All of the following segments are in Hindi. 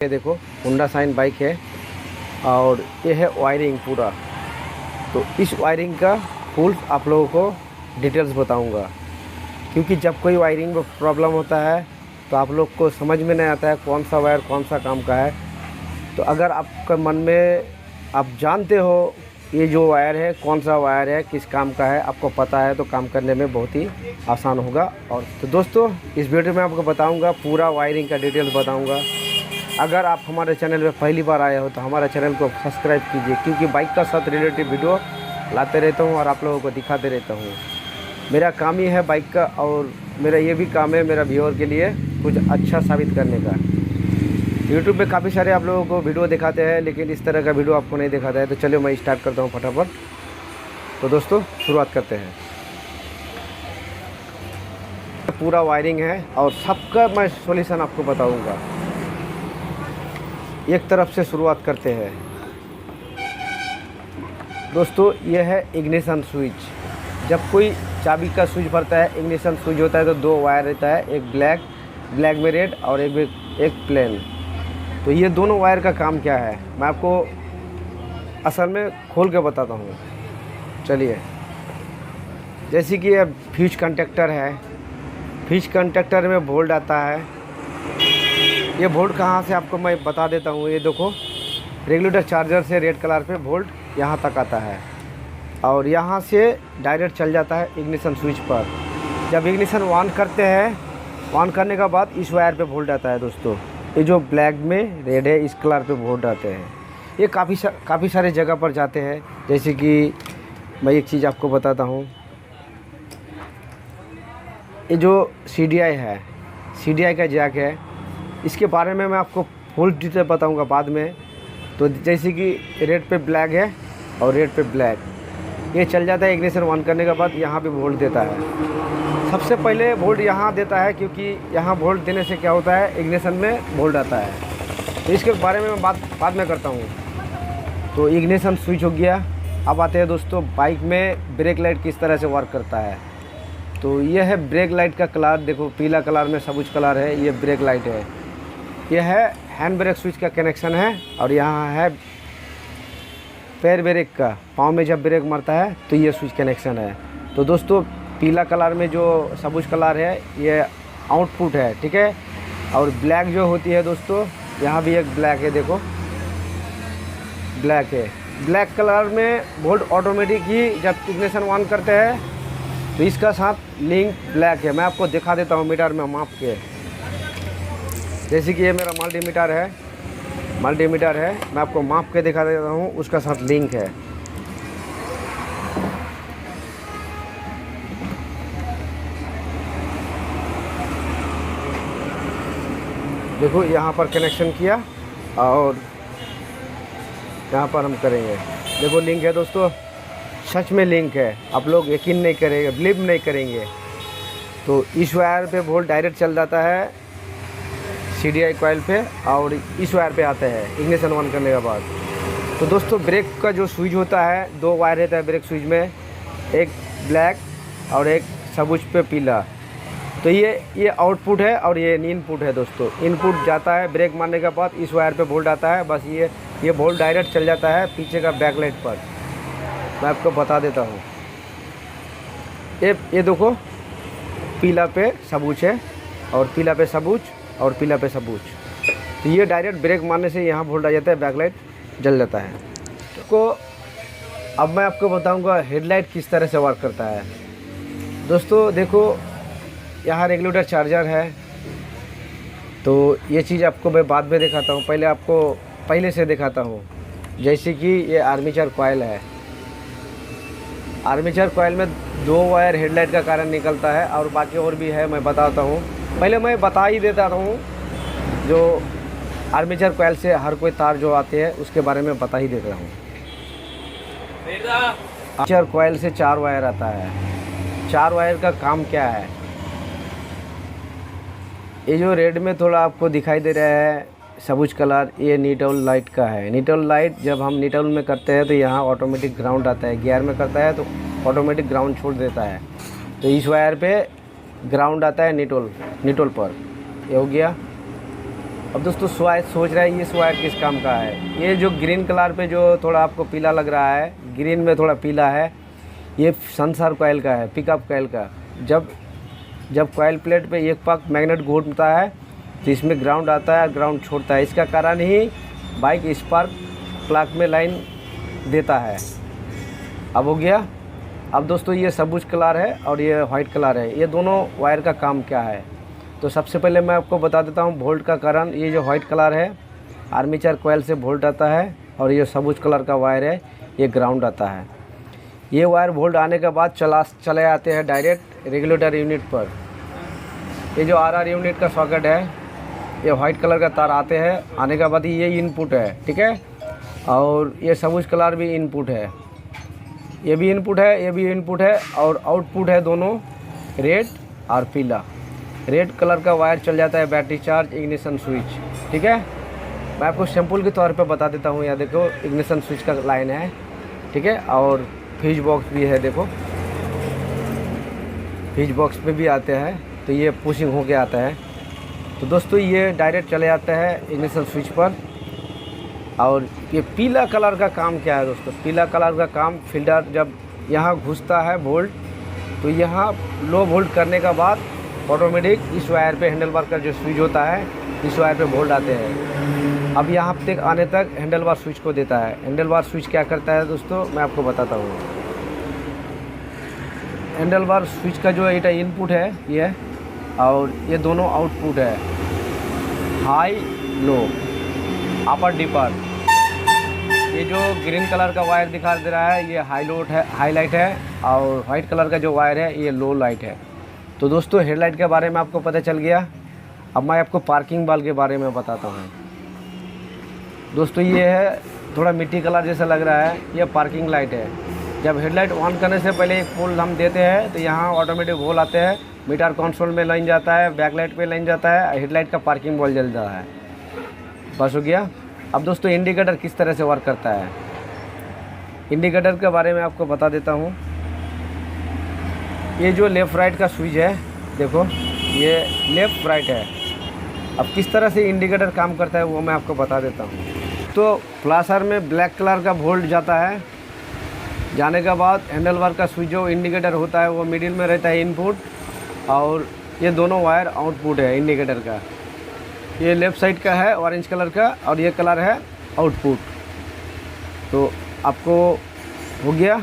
ये देखो होंडा शाइन बाइक है और ये है वायरिंग पूरा। तो इस वायरिंग का फुल आप लोगों को डिटेल्स बताऊंगा, क्योंकि जब कोई वायरिंग में प्रॉब्लम होता है तो आप लोग को समझ में नहीं आता है कौन सा वायर कौन सा काम का है। तो अगर आपके मन में आप जानते हो ये जो वायर है कौन सा वायर है किस काम का है, आपको पता है, तो काम करने में बहुत ही आसान होगा। और तो दोस्तों इस वीडियो में आपको बताऊंगा पूरा वायरिंग का डिटेल्स बताऊंगा। अगर आप हमारे चैनल में पहली बार आए हो तो हमारे चैनल को सब्सक्राइब कीजिए, क्योंकि बाइक का साथ रिलेटेड वीडियो लाते रहता हूँ और आप लोगों को दिखाते रहता हूँ। मेरा काम ही है बाइक का, और मेरा ये भी काम है मेरा व्यूअर के लिए कुछ अच्छा साबित करने का। यूट्यूब में काफ़ी सारे आप लोगों को वीडियो दिखाते हैं, लेकिन इस तरह का वीडियो आपको नहीं दिखाता है। तो चलिए मैं स्टार्ट करता हूँ फटाफट। तो दोस्तों शुरुआत करते हैं। पूरा वायरिंग है और सबका मैं सॉल्यूशन आपको बताऊँगा। एक तरफ से शुरुआत करते हैं दोस्तों। यह है इग्निशन स्विच। जब कोई चाबी का स्विच भरता है, इग्निशन स्विच होता है तो दो वायर रहता है, एक ब्लैक में रेड और एक प्लेन। तो ये दोनों वायर का काम क्या है मैं आपको असल में खोल के बताता हूँ। चलिए, जैसे कि ये फ्यूज कंडक्टर है, फ्यूज कंडक्टर में वोल्ट आता है। ये वोल्ट कहाँ से आपको मैं बता देता हूँ। ये देखो रेगुलेटर चार्जर से रेड कलर पे वोल्ट यहाँ तक आता है और यहाँ से डायरेक्ट चल जाता है इग्निशन स्विच पर। जब इग्निशन ऑन करते हैं, ऑन करने के बाद इस वायर पे वोल्ट आता है दोस्तों। ये जो ब्लैक में रेड है इस कलर पे वोल्ट आते हैं। ये काफ़ी सारे जगह पर जाते हैं। जैसे कि मैं एक चीज़ आपको बताता हूँ। ये जो CDI है, CDI का जैक है, इसके बारे में मैं आपको फुल डिटेल बताऊंगा बाद में। तो जैसे कि रेड पे ब्लैक है और रेड पे ब्लैक, ये चल जाता है इग्निशन ऑन करने के बाद यहाँ पे वोल्ट देता है। सबसे पहले वोल्ट यहाँ देता है, क्योंकि यहाँ वोल्ट देने से क्या होता है इग्निशन में वोल्ट आता है। तो इसके बारे में मैं बाद में करता हूँ। तो इग्निशन स्विच हो गया। अब आते हैं दोस्तों बाइक में ब्रेक लाइट किस तरह से वर्क करता है। तो ये है ब्रेक लाइट का कलर, देखो पीला कलर में सबूज कलर है, ये ब्रेक लाइट है। यह है हैंड ब्रेक स्विच का कनेक्शन है, और यहाँ है पैर ब्रेक का, पाँव में जब ब्रेक मारता है तो ये स्विच कनेक्शन है। तो दोस्तों पीला कलर में जो सबूज कलर है ये आउटपुट है, ठीक है। और ब्लैक जो होती है दोस्तों, यहाँ भी एक ब्लैक है, देखो ब्लैक है। ब्लैक कलर में वोल्ट ऑटोमेटिक ही जब इग्निशन ऑन करते हैं तो इसका साथ लिंक ब्लैक है। मैं आपको दिखा देता हूँ मीटर में माप के। जैसे कि ये मेरा मल्टीमीटर है, मैं आपको माप के दिखा देता हूँ, उसका साथ लिंक है। देखो यहाँ पर कनेक्शन किया और यहाँ पर हम करेंगे। देखो लिंक है दोस्तों, सच में लिंक है। आप लोग यकीन नहीं करेंगे, बिलीव नहीं करेंगे। तो इस वायर पे वोल्ट डायरेक्ट चल जाता है CDI कॉइल पे, और इस वायर पे आता है इग्निशन ऑन करने के बाद। तो दोस्तों ब्रेक का जो स्विच होता है, दो वायर रहता है ब्रेक स्विच में, एक ब्लैक और एक सबूज पे पीला। तो ये आउटपुट है और ये इनपुट है दोस्तों। इनपुट जाता है ब्रेक मारने के बाद, इस वायर पे वोल्ट आता है, बस ये वोल्ट डायरेक्ट चल जाता है पीछे का बैकलाइट पर। मैं आपको बता देता हूँ। ये देखो पीला पे सबूज है और पीला पे सबूज और पीला पे सबूज। तो ये डायरेक्ट ब्रेक मारने से यहाँ वोल्ट आ जाता है, बैकलाइट जल जाता है। तो अब मैं आपको बताऊंगा हेडलाइट किस तरह से वर्क करता है। दोस्तों देखो यहाँ रेगुलेटर चार्जर है, तो ये चीज़ आपको मैं बाद में दिखाता हूँ, पहले से दिखाता हूँ। जैसे कि ये आर्मेचर कॉइल है। आर्मेचर कॉइल में दो वायर हेडलाइट का कारण निकलता है, और बाकी और भी है, मैं बताता हूँ। पहले मैं बता ही देता हूँ, जो आर्मेचर कॉइल से हर कोई तार जो आते हैं उसके बारे में बता ही देता हूँ। आर्मेचर कॉइल से 4 वायर आता है। 4 वायर का काम क्या है। ये जो रेड में थोड़ा आपको दिखाई दे रहा है सबूज कलर, ये न्यूट्रल लाइट का है। न्यूट्रल लाइट जब हम न्यूट्रल में करते हैं तो यहाँ ऑटोमेटिक ग्राउंड आता है, गियर में करता है तो ऑटोमेटिक ग्राउंड छोड़ देता है। तो इस वायर पे ग्राउंड आता है न्यूट्रल पर। ये हो गया। अब दोस्तों स्वाइस सोच रहे हैं ये स्वाइर किस काम का है। ये जो ग्रीन कलर पे जो थोड़ा आपको पीला लग रहा है, ग्रीन में थोड़ा पीला है, ये सेंसर कॉइल का है, पिकअप कॉइल का। जब कॉइल प्लेट पे एक पक मैग्नेट घूमता है तो इसमें ग्राउंड आता है, ग्राउंड छोड़ता है। इसका कारण ही बाइक स्पार्क प्लग में लाइन देता है। अब हो गया। अब दोस्तों ये सबूज कलर है और ये वाइट कलर है, ये दोनों वायर का काम क्या है। तो सबसे पहले मैं आपको बता देता हूँ वोल्ट का कारण। ये जो वाइट कलर है आर्मेचर कॉइल से वोल्ट आता है, और ये सबूज कलर का वायर है ये ग्राउंड आता है। ये वायर वोल्ट आने के बाद चले आते हैं डायरेक्ट रेगुलेटर यूनिट पर। ये जो आर यूनिट का सॉकेट है, ये वाइट कलर का तार आते हैं, आने के बाद ये इनपुट है, ठीक है। और ये सबूज कलर भी इनपुट है, ये भी इनपुट है, ये भी इनपुट है, और आउटपुट है दोनों रेड और पीला। रेड कलर का वायर चल जाता है बैटरी चार्ज इग्निशन स्विच, ठीक है। मैं आपको सैंपल के तौर पे बता देता हूँ। यहाँ देखो इग्निशन स्विच का लाइन है, ठीक है, और फ्यूज बॉक्स भी है। देखो फ्यूज बॉक्स पे भी आते हैं, तो ये पुशिंग होके आता है। तो दोस्तों ये डायरेक्ट चले जाता है इग्निशन स्विच पर। और ये पीला कलर का काम क्या है दोस्तों, पीला कलर का काम फिल्टर जब यहाँ घुसता है वोल्ट, तो यहाँ लो वोल्ट करने का बाद ऑटोमेटिक इस वायर पे हैंडल बार का जो स्विच होता है, इस वायर पे वोल्ट आते हैं। अब यहाँ तक आने तक हैंडल बार स्विच को देता है। हैंडल बार स्विच क्या करता है दोस्तों, मैं आपको बताता हूँ। हैंडल बार स्विच का जो ये इनपुट है ये, और ये दोनों आउटपुट है, हाई लो, अपर डिपर। ये जो ग्रीन कलर का वायर दिखा दे रहा है ये हाई लाइट है, और वाइट कलर का जो वायर है ये लो लाइट है। तो दोस्तों हेडलाइट के बारे में आपको पता चल गया। अब मैं आपको पार्किंग बाल के बारे में बताता हूँ। दोस्तों ये है थोड़ा मिट्टी कलर जैसा लग रहा है, ये पार्किंग लाइट है। जब हेडलाइट ऑन करने से पहले एक पोल हम देते हैं तो यहाँ ऑटोमेटिक बोल आते हैं, मीटर कंसोल में लाइन जाता है, बैकलाइट पे लाइन जाता है, हेडलाइट का पार्किंग बॉल जल रहा है। बस हो गया। अब दोस्तों इंडिकेटर किस तरह से वर्क करता है, इंडिकेटर के बारे में आपको बता देता हूँ। ये जो लेफ़्ट राइट का स्विच है, देखो ये लेफ़्ट राइट है। अब किस तरह से इंडिकेटर काम करता है वो मैं आपको बता देता हूँ। तो फ्लैशर में ब्लैक कलर का वोल्ट जाता है, जाने के बाद हैंडल बार का स्विच जो इंडिकेटर होता है वो मिडिल में रहता है इनपुट, और ये दोनों वायर आउटपुट है इंडिकेटर का। ये लेफ़्ट साइड का है ऑरेंज कलर का, और ये कलर है आउटपुट। तो आपको हो गया।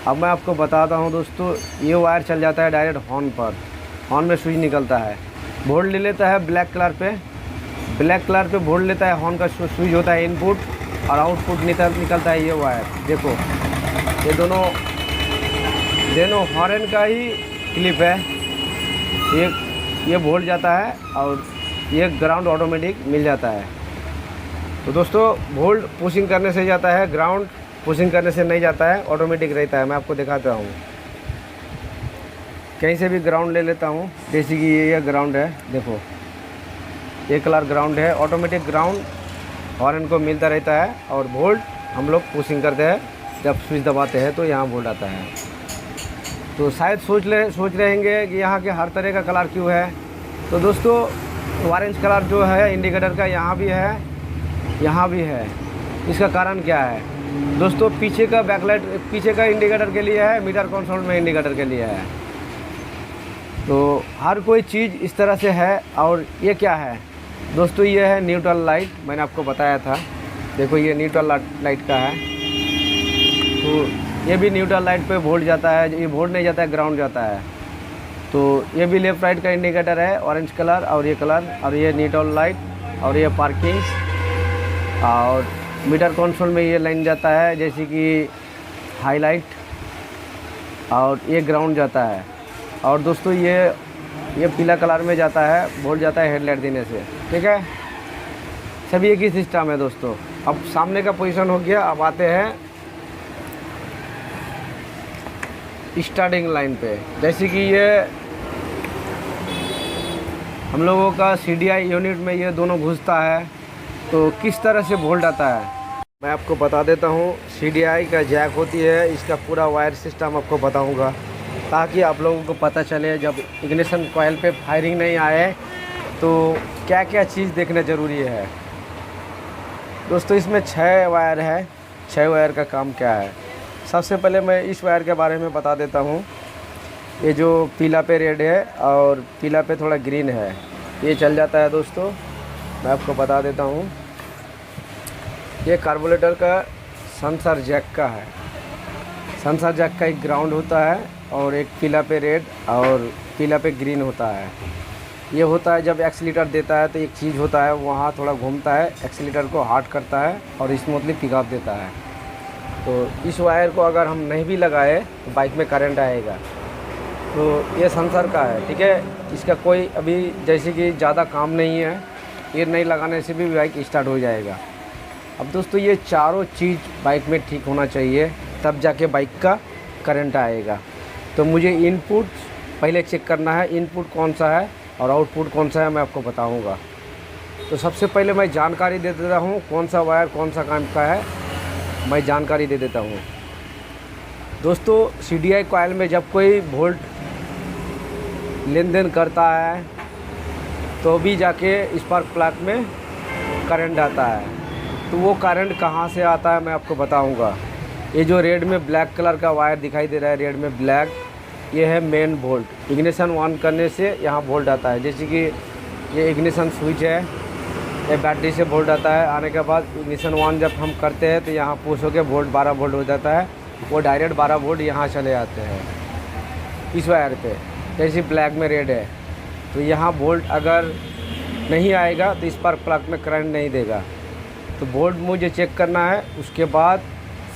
अब मैं आपको बताता हूँ दोस्तों, ये वायर चल जाता है डायरेक्ट हॉर्न पर, हॉर्न में स्विच निकलता है, वोल्ट ले लेता है ब्लैक कलर पे वोल्ट लेता है, हॉर्न का स्विच होता है इनपुट, और आउटपुट निकलता है ये वायर। देखो ये दोनों हॉर्न का ही क्लिप है। ये वोल्ट जाता है और ये ग्राउंड ऑटोमेटिक मिल जाता है। तो दोस्तों वोल्ट पुशिंग करने से जाता है, ग्राउंड पुशिंग करने से नहीं जाता है, ऑटोमेटिक रहता है। मैं आपको दिखाता हूँ, कहीं से भी ग्राउंड ले लेता हूँ, जैसे कि ये ग्राउंड है, देखो ये कलर ग्राउंड है, ऑटोमेटिक ग्राउंड हॉर्न को मिलता रहता है, और वोल्ट हम लोग पुशिंग करते हैं, जब स्विच दबाते हैं तो यहाँ वोल्ट आता है। तो शायद सोच रहेंगे कि यहाँ के हर तरह का कलर क्यों है। तो दोस्तों ऑरेंज कलर जो है इंडिकेटर का यहाँ भी है, यहाँ भी है। इसका कारण क्या है दोस्तों, पीछे का बैकलाइट पीछे का इंडिकेटर के लिए है, मीटर कंसोल में इंडिकेटर के लिए है। तो हर कोई चीज़ इस तरह से है। और ये क्या है दोस्तों, ये है न्यूट्रल लाइट, मैंने आपको बताया था। देखो ये न्यूट्रल लाइट का है, तो ये भी न्यूट्रल लाइट पे वोल्ट जाता है, ये वोल्ट नहीं जाता है, ग्राउंड जाता है। तो ये भी लेफ़्ट राइट का इंडिकेटर है, ऑरेंज कलर और ये कलर, और ये न्यूट्रल लाइट, और ये पार्किंग, और मीटर कंसोल में ये लाइन जाता है जैसे कि हाईलाइट, और ये ग्राउंड जाता है। और दोस्तों ये पीला कलर में जाता है, वोल्ट जाता है हेडलाइट देने से, ठीक है। सभी एक ही सिस्टम है दोस्तों। अब सामने का पोजीशन हो गया। अब आते हैं स्टार्टिंग लाइन पे, जैसे कि ये हम लोगों का CDI यूनिट में ये दोनों घुसता है, तो किस तरह से वोल्ट आता है मैं आपको बता देता हूँ। CDI का जैक होती है, इसका पूरा वायर सिस्टम आपको बताऊँगा, ताकि आप लोगों को पता चले जब इग्निशन कॉइल पे फायरिंग नहीं आए तो क्या क्या चीज़ देखना ज़रूरी है दोस्तों। इसमें 6 वायर है। 6 वायर का काम क्या है, सबसे पहले मैं इस वायर के बारे में बता देता हूँ। ये जो पीला पे रेड है और पीला पे थोड़ा ग्रीन है, ये चल जाता है दोस्तों। मैं आपको बता देता हूँ, ये कार्बोरेटर का सेंसर जैक का है। सेंसर जैक का एक ग्राउंड होता है और एक पीला पे रेड और पीला पे ग्रीन होता है। ये होता है जब एक्सीलेटर देता है तो एक चीज़ होता है वहाँ थोड़ा घूमता है, एक्सीलेटर को हार्ड करता है और स्मूथली पिकअप देता है। तो इस वायर को अगर हम नहीं भी लगाए तो बाइक में करंट आएगा। तो ये सेंसर का है, ठीक है। इसका कोई अभी जैसे कि ज़्यादा काम नहीं है, ये नहीं लगाने से भी बाइक स्टार्ट हो जाएगा। अब दोस्तों ये चारों चीज़ बाइक में ठीक होना चाहिए, तब जाके बाइक का करंट आएगा। तो मुझे इनपुट पहले चेक करना है, इनपुट कौन सा है और आउटपुट कौन सा है, मैं आपको बताऊंगा। तो सबसे पहले मैं जानकारी दे देता हूँ कौन सा वायर कौन सा काम का है, मैं जानकारी दे देता हूँ दोस्तों। CDI कॉइल में जब कोई वोल्ट लेन देन करता है तो भी जाके स्पार्क प्लग में करंट आता है। तो वो करंट कहाँ से आता है मैं आपको बताऊंगा। ये जो रेड में ब्लैक कलर का वायर दिखाई दे रहा है, रेड में ब्लैक, ये है मेन वोल्ट। इग्निशन ऑन करने से यहाँ वोल्ट आता है। जैसे कि ये इग्निशन स्विच है, ये बैटरी से वोल्ट आता है। आने के बाद इग्निशन ऑन जब हम करते हैं तो यहाँ पुश होकर वोल्ट 12 वोल्ट हो जाता है। वो डायरेक्ट 12 वोल्ट यहाँ चले आते हैं इस वायर पे। जैसे ब्लैक में रेड है तो यहाँ वोल्ट अगर नहीं आएगा तो स्पार्क प्लग में करंट नहीं देगा। तो वोल्ट मुझे चेक करना है, उसके बाद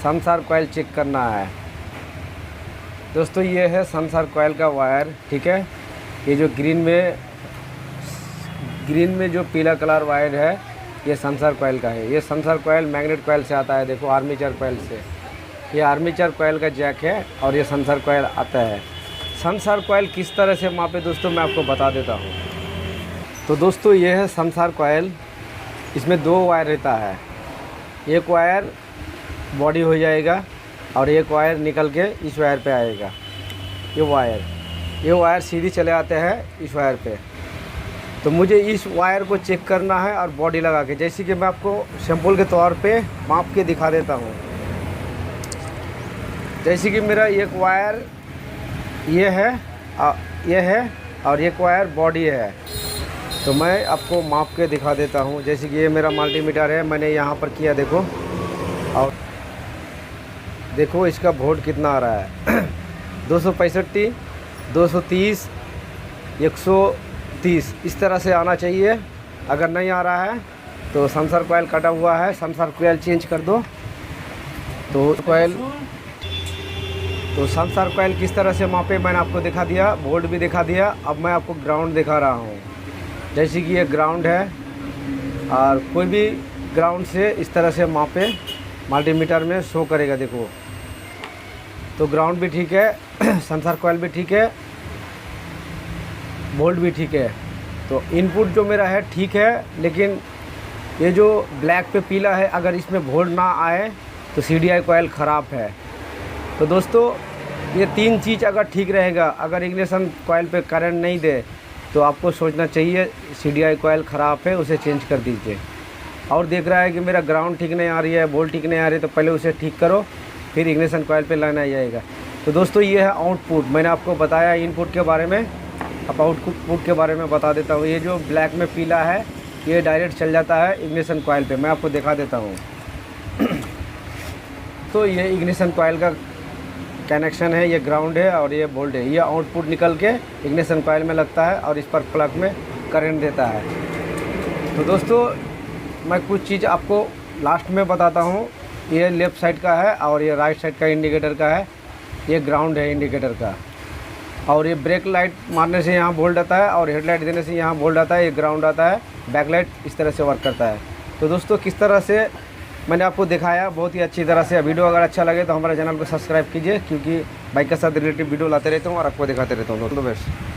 सेंसर कॉइल चेक करना है दोस्तों। ये है सेंसर कॉइल का वायर, ठीक है। ये जो ग्रीन में जो पीला कलर वायर है ये सेंसर कॉइल का है। ये सेंसर कॉइल मैग्नेट कॉइल से आता है, देखो आर्मेचर कॉइल से। ये आर्मेचर कॉइल का जैक है और ये सेंसर कॉइल आता है। सेंसर कॉइल किस तरह से मापे दोस्तों मैं आपको बता देता हूँ। तो दोस्तों ये है सेंसर कॉइल, इसमें 2 वायर रहता है। एक वायर बॉडी हो जाएगा और एक वायर निकल के इस वायर पे आएगा। ये वायर सीधी चले आते हैं इस वायर पे। तो मुझे इस वायर को चेक करना है और बॉडी लगा के, जैसे कि मैं आपको सैंपल के तौर पे माप के दिखा देता हूँ। जैसे कि मेरा एक वायर ये है और एक वायर बॉडी है। तो मैं आपको माप के दिखा देता हूँ। जैसे कि ये मेरा मल्टीमीटर है, मैंने यहाँ पर किया, देखो, और देखो इसका वोल्ट कितना आ रहा है 265, 230, 130 इस तरह से आना चाहिए। अगर नहीं आ रहा है तो सेंसर कॉइल कटा हुआ है, सेंसर कॉइल चेंज कर दो। तो सेंसर कॉइल किस तरह से मापे मैंने आपको दिखा दिया, वोल्ट भी दिखा दिया। अब मैं आपको ग्राउंड दिखा रहा हूँ। जैसे कि ये ग्राउंड है और कोई भी ग्राउंड से इस तरह से मापे मल्टीमीटर में शो करेगा, देखो। तो ग्राउंड भी ठीक है, सेंसर कॉइल भी ठीक है, वोल्ट भी ठीक है। तो इनपुट जो मेरा है ठीक है, लेकिन ये जो ब्लैक पे पीला है अगर इसमें वोल्ट ना आए तो CDI कॉइल ख़राब है। तो दोस्तों ये 3 चीज़ अगर ठीक रहेगा, अगर इग्निशन कॉइल पे करंट नहीं दे तो आपको सोचना चाहिए CDI कॉइल ख़राब है, उसे चेंज कर दीजिए। और देख रहा है कि मेरा ग्राउंड ठीक नहीं आ रही है, वोल्ट ठीक नहीं आ रही है, तो पहले उसे ठीक करो, फिर इग्निशन कॉइल पे लाना आ जाएगा। तो दोस्तों ये है आउटपुट। मैंने आपको बताया इनपुट के बारे में, अब आउटपुट के बारे में बता देता हूँ। ये जो ब्लैक में पीला है ये डायरेक्ट चल जाता है इग्निशन कॉइल पे, मैं आपको दिखा देता हूँ तो ये इग्निशन कॉइल का कनेक्शन है, ये ग्राउंड है और ये वोल्ट है। ये आउटपुट निकल के इग्निशन कॉइल में लगता है और इस पर प्लग में करंट देता है। तो दोस्तों मैं कुछ चीज़ आपको लास्ट में बताता हूँ। ये लेफ़्ट साइड का है और ये राइट साइड का इंडिकेटर का है। ये ग्राउंड है इंडिकेटर का, और ये ब्रेक लाइट मारने से यहाँ वोल्ट आता है और हेडलाइट देने से यहाँ वोल्ट आता है, ये ग्राउंड आता है। बैकलाइट इस तरह से वर्क करता है। तो दोस्तों किस तरह से मैंने आपको दिखाया बहुत ही अच्छी तरह से। वीडियो अगर अच्छा लगे तो हमारे चैनल को सब्सक्राइब कीजिए, क्योंकि बाइक के साथ रिलेटेड वीडियो लाते रहता हूँ और आपको दिखाते रहता हूँ। दोस्तों बेस्ट।